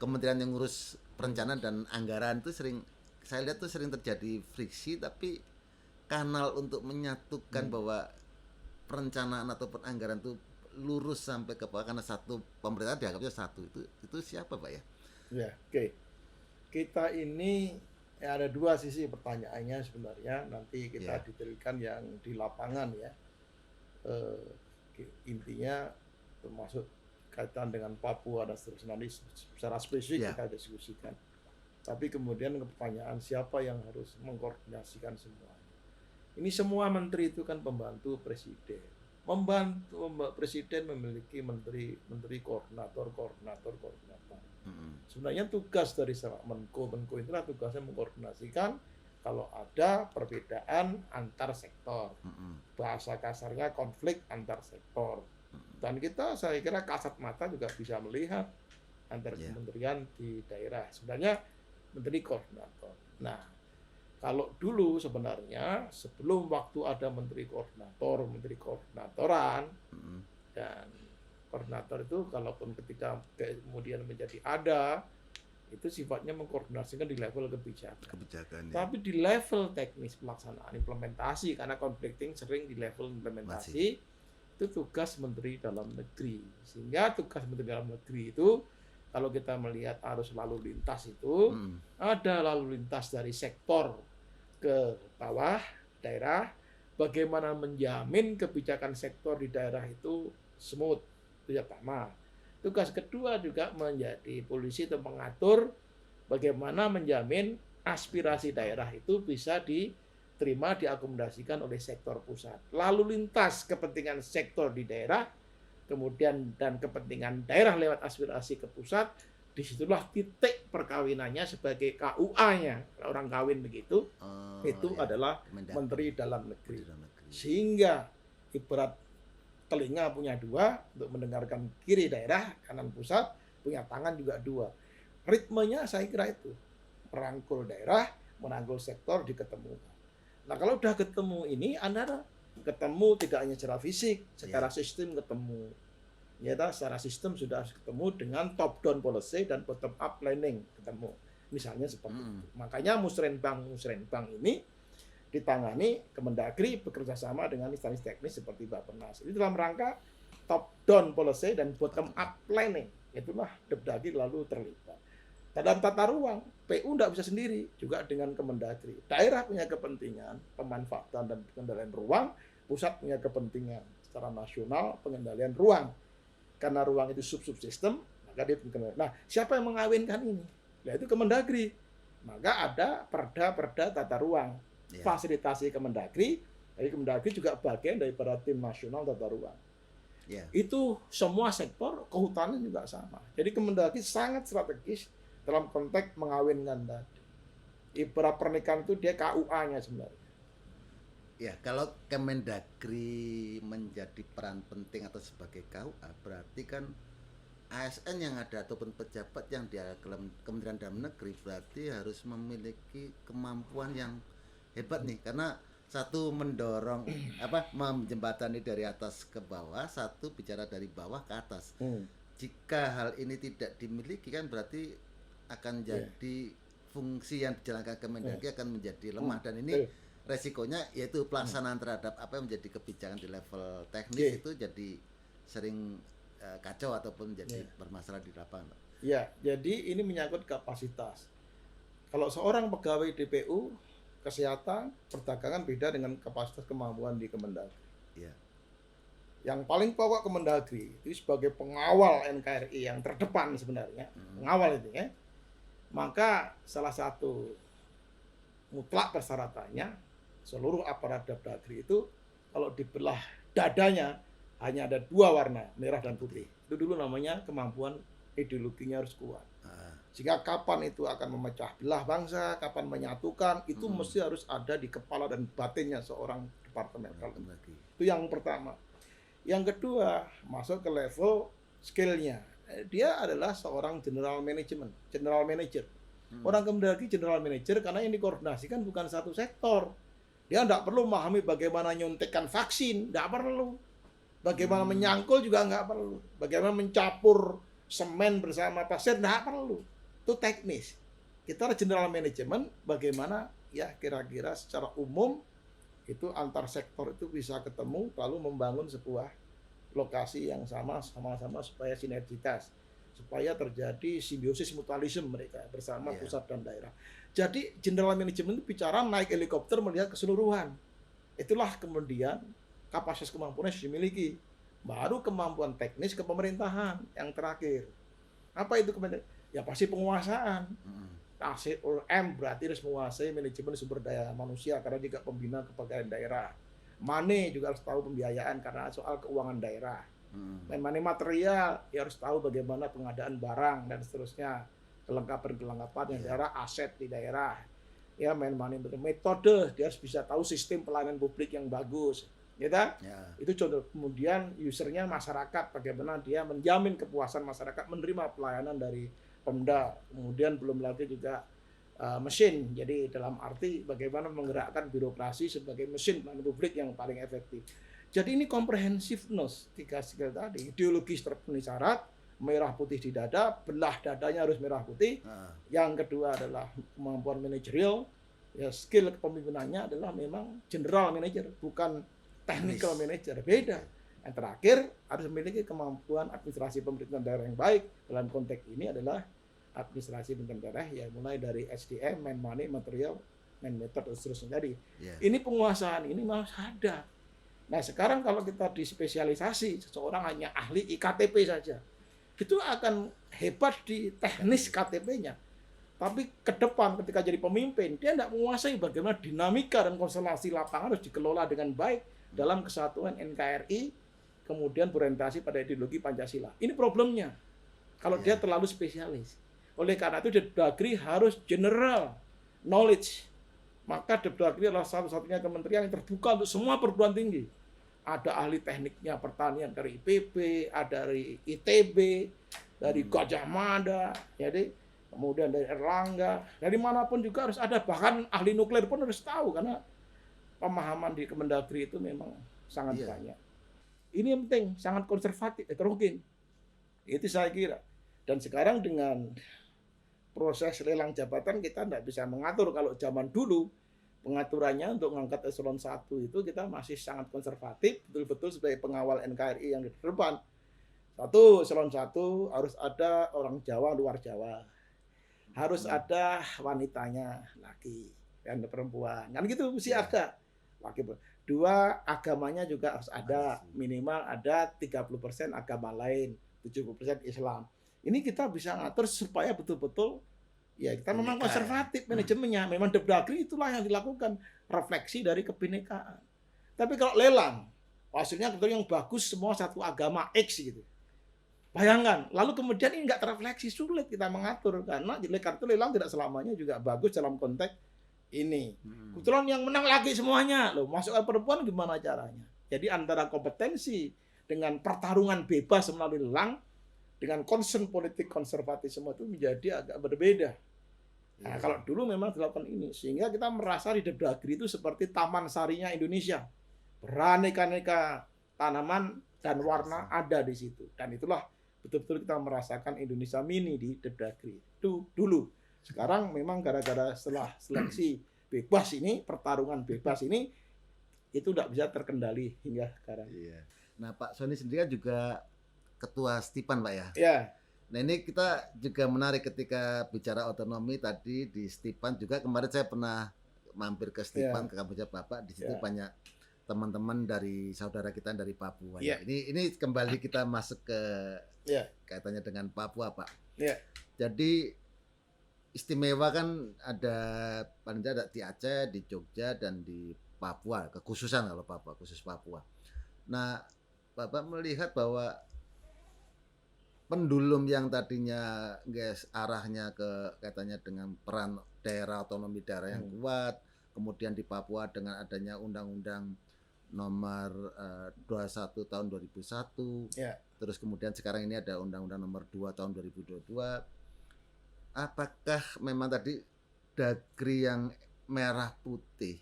Speaker 2: kementerian yang ngurus perencanaan dan anggaran itu sering, saya lihat tuh sering terjadi friksi, tapi kanal untuk menyatukan bahwa perencanaan ataupun anggaran itu lurus sampai ke bawah karena satu pemerintah dianggapnya satu, itu siapa Pak ya?
Speaker 1: Ya, oke. Kita ini ada dua sisi pertanyaannya sebenarnya. Nanti kita detailkan yang di lapangan ya. Intinya termasuk kaitan dengan Papua dan seterusnya, nanti secara spesifik kita diskusikan. Tapi kemudian pertanyaan siapa yang harus mengkoordinasikan semua. Ini semua menteri itu kan pembantu presiden. Membantu presiden memiliki menteri koordinator. Sebenarnya tugas dari Menko itulah tugasnya mengkoordinasikan kalau ada perbedaan antar sektor. Bahasa kasarnya konflik antar sektor. Dan kita, saya kira kasat mata juga bisa melihat antar kementerian di daerah. Sebenarnya menteri koordinator. Nah, kalau dulu sebenarnya sebelum waktu ada menteri koordinatoran, dan koordinator itu kalaupun ketika kemudian menjadi ada, itu sifatnya mengkoordinasikan di level kebijakan. Tapi di level teknis pelaksanaan implementasi, karena conflicting sering di level implementasi, itu tugas Menteri Dalam Negeri. Sehingga tugas Menteri Dalam Negeri itu, kalau kita melihat arus lalu lintas itu, ada lalu lintas dari sektor ke bawah, daerah, bagaimana menjamin kebijakan sektor di daerah itu smooth, itu yang pertama. Tugas kedua juga menjadi polisi untuk mengatur bagaimana menjamin aspirasi daerah itu bisa diterima, diakomodasikan oleh sektor pusat. Lalu lintas kepentingan sektor di daerah, kemudian dan kepentingan daerah lewat aspirasi ke pusat, disitulah titik perkawinannya sebagai KUA-nya. Orang kawin begitu, adalah Menteri Dalam Negeri. Sehingga ibarat telinga punya dua untuk mendengarkan kiri daerah, kanan pusat, punya tangan juga dua. Ritmenya saya kira itu. Merangkul daerah, merangkul sektor, diketemukan. Nah kalau udah ketemu ini, Anda ketemu tidak hanya secara fisik, secara sistem ketemu. Ya, secara sistem sudah ketemu dengan top down policy dan bottom up planning ketemu. Misalnya seperti itu. Makanya musrenbang ini ditangani Kemendagri bekerja sama dengan instansi teknis seperti Bappenas. Itu dalam rangka top down policy dan bottom up planning. Itulah Depdagri lalu terlibat. Dalam tata ruang, PU tidak bisa sendiri, juga dengan Kemendagri. Daerah punya kepentingan pemanfaatan dan pengendalian ruang, pusat punya kepentingan secara nasional pengendalian ruang. Karena ruang itu sub-subsistem, maka dia punya. Nah, siapa yang mengawinkan ini? Nah, itu Kemendagri. Maka ada perda tata ruang. Fasilitasi Kemendagri, jadi Kemendagri juga bagian daripada tim nasional tata ruang. Itu semua sektor, kehutanan juga sama. Jadi Kemendagri sangat strategis dalam konteks mengawinkan tadi. Ibarat pernikahan itu dia KUA-nya sebenarnya.
Speaker 2: Ya, kalau Kemendagri menjadi peran penting atau sebagai KUA, berarti kan ASN yang ada ataupun pejabat yang di Kementerian Dalam Negeri berarti harus memiliki kemampuan yang hebat nih, karena satu mendorong menjembatani dari atas ke bawah, satu bicara dari bawah ke atas. Jika hal ini tidak dimiliki kan berarti akan jadi fungsi yang dijalankan Kemendagri akan menjadi lemah, dan ini resikonya yaitu pelaksanaan terhadap apa yang menjadi kebijakan di level teknis itu jadi sering kacau ataupun jadi bermasalah di lapangan.
Speaker 1: Ya, jadi ini menyangkut kapasitas. Kalau seorang pegawai DPU kesehatan, perdagangan beda dengan kapasitas kemampuan di Kemendagri. Yang paling pokok Kemendagri itu sebagai pengawal NKRI yang terdepan sebenarnya, pengawal itu ya. Maka salah satu mutlak persyaratannya seluruh aparat Depdagri itu kalau dibelah dadanya hanya ada dua warna, merah dan putih. Itu dulu namanya kemampuan ideologinya harus kuat. Sehingga kapan itu akan memecah belah bangsa, kapan menyatukan, itu mesti harus ada di kepala dan batinnya seorang departemen. Itu yang pertama. Yang kedua, masuk ke level skill-nya. dia adalah seorang general manager. Orang Kemendagri general manager karena yang dikoordinasikan bukan satu sektor. Dia tidak perlu memahami bagaimana nyuntikkan vaksin, tidak perlu. Bagaimana menyangkul juga nggak perlu. Bagaimana mencapur semen bersama pasir tidak perlu. Itu teknis. Kita general management bagaimana ya kira-kira secara umum itu antar sektor itu bisa ketemu lalu membangun sebuah lokasi yang sama-sama supaya sinergitas, supaya terjadi simbiosis mutualisme mereka bersama pusat dan daerah. Jadi general management itu bicara naik helikopter melihat keseluruhan. Itulah kemudian kapasitas kemampuan yang dimiliki. Baru kemampuan teknis kepemerintahan yang terakhir. Apa itu kemampuan? Ya pasti penguasaan. M berarti harus menguasai manajemen sumber daya manusia karena juga pembina kepegawaian daerah. Money juga harus tahu pembiayaan karena soal keuangan daerah. Money material ya harus tahu bagaimana pengadaan barang dan seterusnya, kelengkapan yang daerah, aset di daerah. Ya money metode dia harus bisa tahu sistem pelayanan publik yang bagus. Gitu? Itu contoh. Kemudian usernya masyarakat, bagaimana dia menjamin kepuasan masyarakat menerima pelayanan dari Pemda. Kemudian belum lagi juga mesin. Jadi dalam arti bagaimana menggerakkan birokrasi sebagai mesin pelayanan publik yang paling efektif. Jadi ini comprehensiveness 3 skill tadi. Ideologis terpenuhi syarat, merah putih di dada, belah dadanya harus merah putih. Yang kedua adalah kemampuan manajerial. Ya, skill kepemimpinannya adalah memang general manager, bukan technical manager. Beda. Yang terakhir harus memiliki kemampuan administrasi pemerintahan daerah yang baik. Dalam konteks ini adalah administrasi pemerintahan daerah ya mulai dari SDM, money, material, method dan seterusnya tadi. Ini penguasaan ini harus ada. Nah sekarang kalau kita dispesialisasi seseorang hanya ahli IKTP saja, itu akan hebat di teknis KTP-nya. Tapi ke depan ketika jadi pemimpin dia tidak menguasai bagaimana dinamika dan konstelasi lapangan harus dikelola dengan baik dalam kesatuan NKRI, kemudian berorientasi pada ideologi Pancasila. Ini problemnya kalau dia terlalu spesialis. Oleh karena itu Depdagri harus general knowledge. Maka Depdagri adalah satu-satunya kementerian yang terbuka untuk semua perguruan tinggi. Ada ahli tekniknya pertanian dari IPB, ada dari ITB, dari Gajah Mada, jadi kemudian dari Erlangga, dari manapun juga harus ada. Bahkan ahli nuklir pun harus tahu karena pemahaman di Kemendagri itu memang sangat banyak. Ini yang penting, sangat konservatif, heterogen. Itu saya kira. Dan sekarang dengan proses lelang jabatan kita tidak bisa mengatur. Kalau zaman dulu pengaturannya untuk mengangkat eselon 1 itu kita masih sangat konservatif, betul-betul sebagai pengawal NKRI yang di depan. Eselon 1 harus ada orang Jawa luar Jawa. Harus ada wanitanya, laki dan perempuan. Kan gitu mesti ada. Laki. 2, agamanya juga harus ada, minimal ada 30% agama lain, 70% Islam. Ini kita bisa ngatur supaya betul-betul ya kita memang konservatif manajemennya. Memang Depdagri itulah yang dilakukan, refleksi dari kebinekaan. Tapi kalau lelang, hasilnya kebetulan yang bagus semua satu agama X gitu. Bayangkan, lalu kemudian ini nggak terefleksi, sulit kita mengatur karena kartu lelang tidak selamanya juga bagus dalam konteks ini. Kebetulan yang menang lagi semuanya. Loh, masukkan perempuan gimana caranya? Jadi antara kompetensi dengan pertarungan bebas melalui lelang dengan concern politik konservatisme itu menjadi agak berbeda. Nah, kalau dulu memang dilakukan ini sehingga kita merasa di Depdagri itu seperti taman sarinya Indonesia. Beraneka-aneka tanaman dan warna ada di situ. Dan itulah betul-betul kita merasakan Indonesia mini di Depdagri. Itu dulu. Sekarang memang gara-gara setelah seleksi bebas ini, pertarungan bebas ini, itu tidak bisa terkendali hingga sekarang.
Speaker 2: Nah Pak Sony sendiri kan juga ketua Stipan Pak ya?
Speaker 1: Ya.
Speaker 2: Nah ini kita juga menarik ketika bicara otonomi tadi di Stipan juga. Kemarin saya pernah mampir ke Stipan, ke kampusnya Bapak. Di situ banyak teman-teman dari saudara kita dari Papua. Ini kembali kita masuk ke kaitannya dengan Papua Pak. Jadi istimewa kan ada paling tidak di Aceh, di Jogja dan di Papua, kekhususan kalau Papua, khusus Papua. Nah, Bapak melihat bahwa pendulum yang tadinya arahnya ke katanya dengan peran daerah otonomi daerah yang kuat, kemudian di Papua dengan adanya Undang-Undang Nomor 21 tahun 2001, terus kemudian sekarang ini ada Undang-Undang Nomor 2 tahun 2022. Apakah memang tadi Dagri yang merah putih,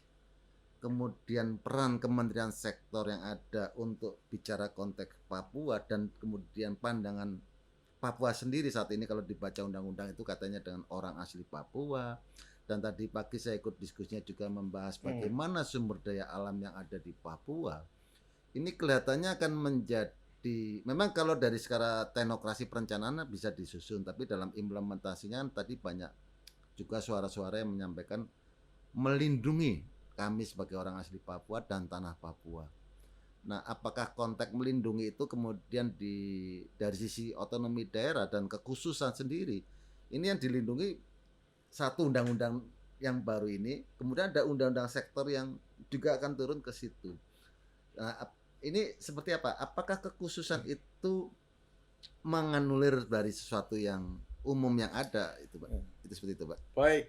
Speaker 2: kemudian peran kementerian sektor yang ada untuk bicara konteks Papua, dan kemudian pandangan Papua sendiri saat ini kalau dibaca undang-undang itu katanya dengan orang asli Papua, dan tadi pagi saya ikut diskusinya juga membahas bagaimana sumber daya alam yang ada di Papua. Ini kelihatannya akan menjadi, memang kalau dari skala teknokrasi perencanaan bisa disusun, tapi dalam implementasinya tadi banyak juga suara-suara yang menyampaikan melindungi kami sebagai orang asli Papua dan tanah Papua. Nah, apakah konteks melindungi itu kemudian dari sisi otonomi daerah dan kekhususan sendiri, ini yang dilindungi satu undang-undang yang baru ini, kemudian ada undang-undang sektor yang juga akan turun ke situ. Nah, ini seperti apa? Apakah kekhususan itu menganulir dari sesuatu yang umum yang ada itu, Pak? Itu seperti itu, Pak.
Speaker 1: Baik.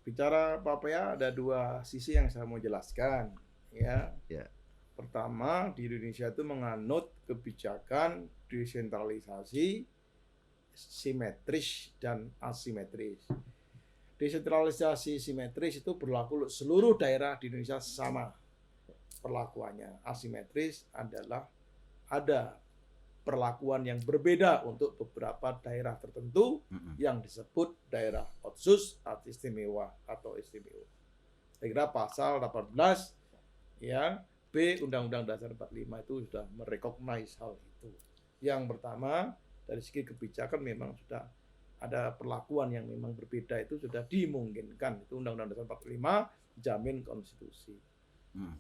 Speaker 1: Bicara Papua ada dua sisi yang saya mau jelaskan, ya.
Speaker 2: Ya.
Speaker 1: Pertama, di Indonesia itu menganut kebijakan desentralisasi simetris dan asimetris. Desentralisasi simetris itu berlaku seluruh daerah di Indonesia sama perlakuannya. Asimetris adalah ada perlakuan yang berbeda untuk beberapa daerah tertentu yang disebut daerah otsus atau istimewa. Saya kira pasal 18 ya B Undang-Undang Dasar 45 itu sudah merecognize hal itu. Yang pertama, dari segi kebijakan memang sudah ada perlakuan yang memang berbeda, itu sudah dimungkinkan. Itu Undang-Undang Dasar 45 jamin konstitusi.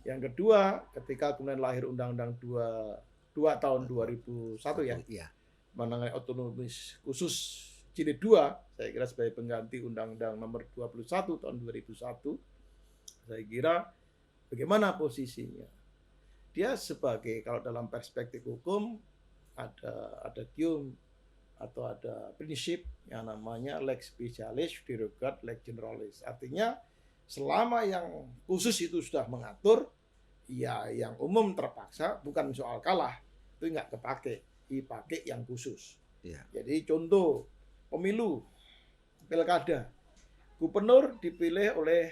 Speaker 1: Yang kedua, ketika kemudian lahir Undang-Undang 2 tahun 2001 ya, mengenai otonomi khusus jilid 2, saya kira sebagai pengganti Undang-Undang Nomor 21 tahun 2001, saya kira bagaimana posisinya? Dia sebagai, kalau dalam perspektif hukum ada gium atau ada prinsip yang namanya lex specialis derogat lex generalis. Artinya selama yang khusus itu sudah mengatur, ya yang umum terpaksa, bukan soal kalah, itu nggak kepake, dipakai yang khusus.
Speaker 2: Ya.
Speaker 1: Jadi contoh pemilu, pilkada, gubernur dipilih oleh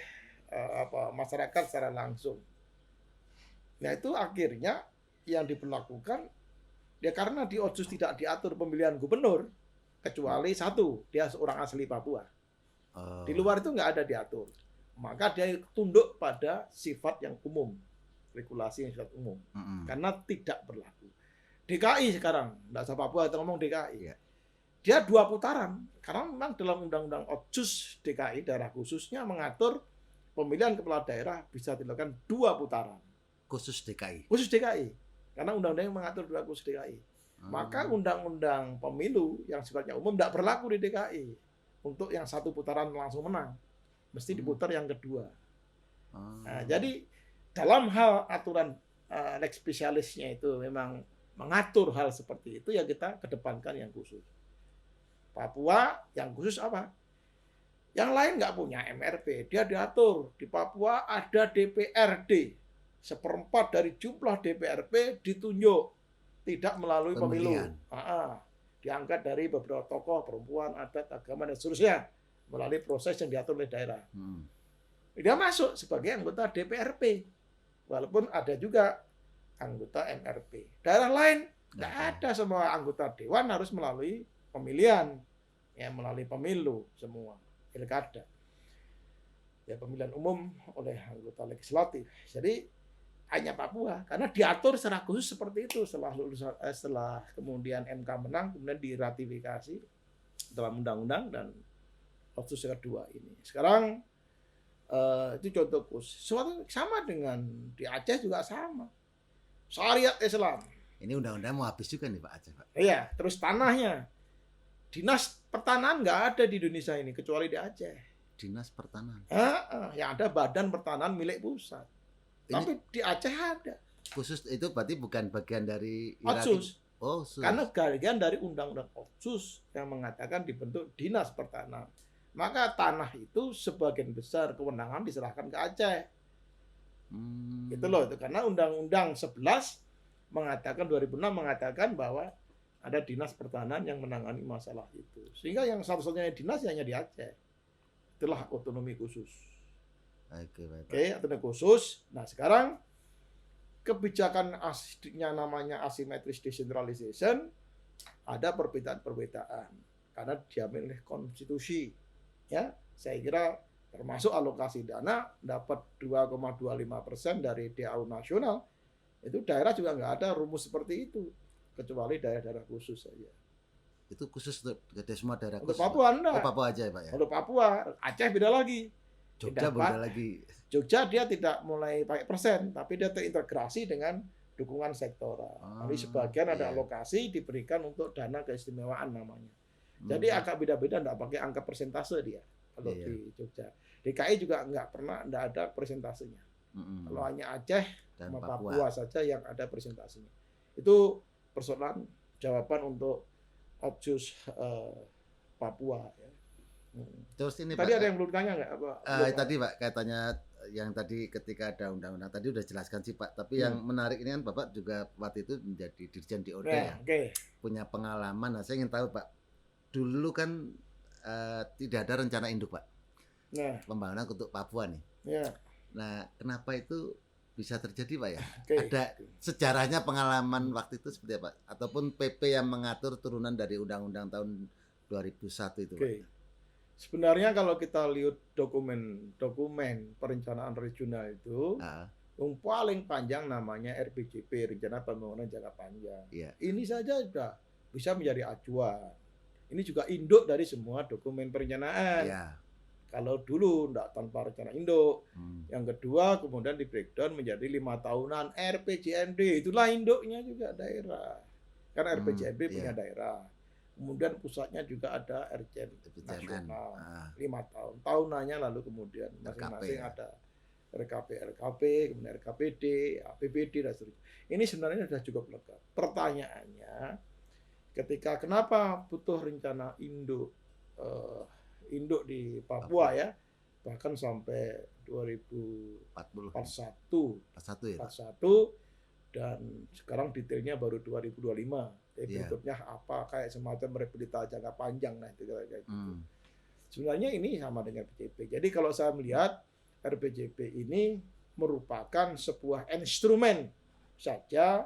Speaker 1: masyarakat secara langsung. Nah itu akhirnya yang diberlakukan ya karena di otsus tidak diatur pemilihan gubernur kecuali satu, dia seorang asli Papua. Di luar itu nggak ada diatur. Maka dia tunduk pada sifat yang umum, regulasi yang sifat umum, karena tidak berlaku. DKI sekarang, nggak usah Papua, kita ngomong DKI. Dia 2 putaran, karena memang dalam Undang-Undang Otsus DKI, daerah khususnya mengatur pemilihan kepala daerah bisa dilakukan 2 putaran.
Speaker 2: Khusus DKI.
Speaker 1: Khusus DKI. Karena undang-undang yang mengatur 2 khusus DKI. Maka undang-undang pemilu yang sifatnya umum tidak berlaku di DKI. Untuk yang 1 putaran langsung menang. Mesti diputar yang kedua. Nah, jadi dalam hal aturan lex specialisnya itu memang mengatur hal seperti itu, ya kita kedepankan yang khusus. Papua yang khusus apa? Yang lain nggak punya MRP. Dia diatur. Di Papua ada DPRD. 1/4 dari jumlah DPRP ditunjuk, tidak melalui pemilu. Diangkat dari beberapa tokoh perempuan, adat, agama, dan seterusnya melalui proses yang diatur oleh daerah. Dia masuk sebagai anggota DPRP, walaupun ada juga anggota MRP. Daerah lain tidak ada, semua anggota dewan harus melalui pemilihan, ya melalui pemilu semua, pilkada. Ya pemilihan umum oleh anggota legislatif. Jadi hanya Papua, karena diatur secara khusus seperti itu setelah kemudian MK menang, kemudian diratifikasi dalam undang-undang dan otsus kedua ini. Sekarang itu contoh khusus. Suatu sama dengan di Aceh juga sama. Syariat Islam.
Speaker 2: Ini undang-undang mau habis juga nih Pak Aceh, Pak.
Speaker 1: Iya, terus tanahnya. Dinas pertanahan nggak ada di Indonesia ini kecuali di Aceh.
Speaker 2: Dinas pertanahan.
Speaker 1: Yang ada Badan Pertanahan milik pusat. Tapi di Aceh ada.
Speaker 2: Khusus itu berarti bukan bagian dari
Speaker 1: Otsus.
Speaker 2: Otsus.
Speaker 1: Karena bagian dari Undang-Undang Otsus yang mengatakan dibentuk Dinas Pertanahan. Maka tanah itu sebagian besar kewenangan diserahkan ke Aceh. Itu loh, itu karena Undang-Undang 11 mengatakan 2006 mengatakan bahwa ada dinas pertahanan yang menangani masalah itu. Sehingga yang satu-satunya dinas hanya di Aceh. Itulah otonomi khusus.
Speaker 2: Oke, baik, Pak.
Speaker 1: Oke, otonomi khusus. Nah, sekarang kebijakan aslinya namanya asymmetric decentralization, ada perbedaan-perbedaan karena dijamin oleh konstitusi. Ya, saya kira termasuk alokasi dana dapat 2,25% dari DAU nasional. Itu daerah juga nggak ada rumus seperti itu, kecuali daerah-daerah khusus saja.
Speaker 2: Itu khusus untuk semua daerah
Speaker 1: Untuk
Speaker 2: khusus, Pak?
Speaker 1: Papua enggak.
Speaker 2: Oh, Papua aja ya, Pak ya.
Speaker 1: Untuk Papua, Aceh beda lagi.
Speaker 2: Jogja
Speaker 1: Dapat.
Speaker 2: beda lagi.
Speaker 1: Jogja dia tidak mulai pakai persen, tapi dia terintegrasi dengan dukungan sektoral. Jadi sebagian ada
Speaker 2: iya.
Speaker 1: alokasi diberikan untuk dana keistimewaan namanya. Jadi agak beda-beda, enggak pakai angka persentase dia kalau
Speaker 2: Iya.
Speaker 1: di Jogja. DKI juga enggak ada persentasenya. Kalau hanya Aceh
Speaker 2: Dan
Speaker 1: sama
Speaker 2: Papua.
Speaker 1: Papua saja yang ada presentasinya. Itu persoalan jawaban untuk Otsus Papua. Ya.
Speaker 2: Terus ini
Speaker 1: Tadi
Speaker 2: Pak,
Speaker 1: ada yang belum tanya nggak?
Speaker 2: tadi Pak katanya yang tadi ketika ada undang-undang tadi udah jelaskan sih Pak. Tapi yang menarik ini kan Bapak juga waktu itu menjadi dirjen DOD ya.
Speaker 1: Oke.
Speaker 2: Punya pengalaman. Nah, saya ingin tahu Pak. Dulu kan tidak ada rencana induk Pak.
Speaker 1: Nah,
Speaker 2: Pembangunan untuk Papua nih.
Speaker 1: ya.
Speaker 2: Nah, kenapa itu bisa terjadi Pak ya?
Speaker 1: Oke.
Speaker 2: Ada sejarahnya pengalaman waktu itu seperti apa? Ataupun PP yang mengatur turunan dari Undang-Undang tahun 2001 itu Pak?
Speaker 1: Oke. Sebenarnya kalau kita lihat dokumen perencanaan regional itu, yang paling panjang namanya RPJP, Rencana Pembangunan Jangka Panjang.
Speaker 2: Iya.
Speaker 1: Ini saja sudah bisa menjadi acuan. Ini juga induk dari semua dokumen perencanaan.
Speaker 2: Iya.
Speaker 1: Kalau dulu enggak tanpa rencana induk. Yang kedua kemudian di breakdown menjadi 5 tahunan RPJMD. Itulah induknya juga daerah. Karena RPJMD punya daerah. Kemudian pusatnya juga ada RCM nasional 5 tahun. Tahunannya lalu kemudian masing-masing ada RKP, kemudian RKPD, APBD dan seterusnya. Ini sebenarnya sudah cukup lengkap. Pertanyaannya, ketika kenapa butuh rencana induk di Papua ya, bahkan sampai 2041
Speaker 2: ya,
Speaker 1: 41 dan sekarang detailnya baru 2025. Berikutnya apa kayak semacam rehabilitasi jangka panjang nah itu kayak gitu. Sebenarnya ini sama dengan RPJP. Jadi kalau saya melihat RPJP ini merupakan sebuah instrumen saja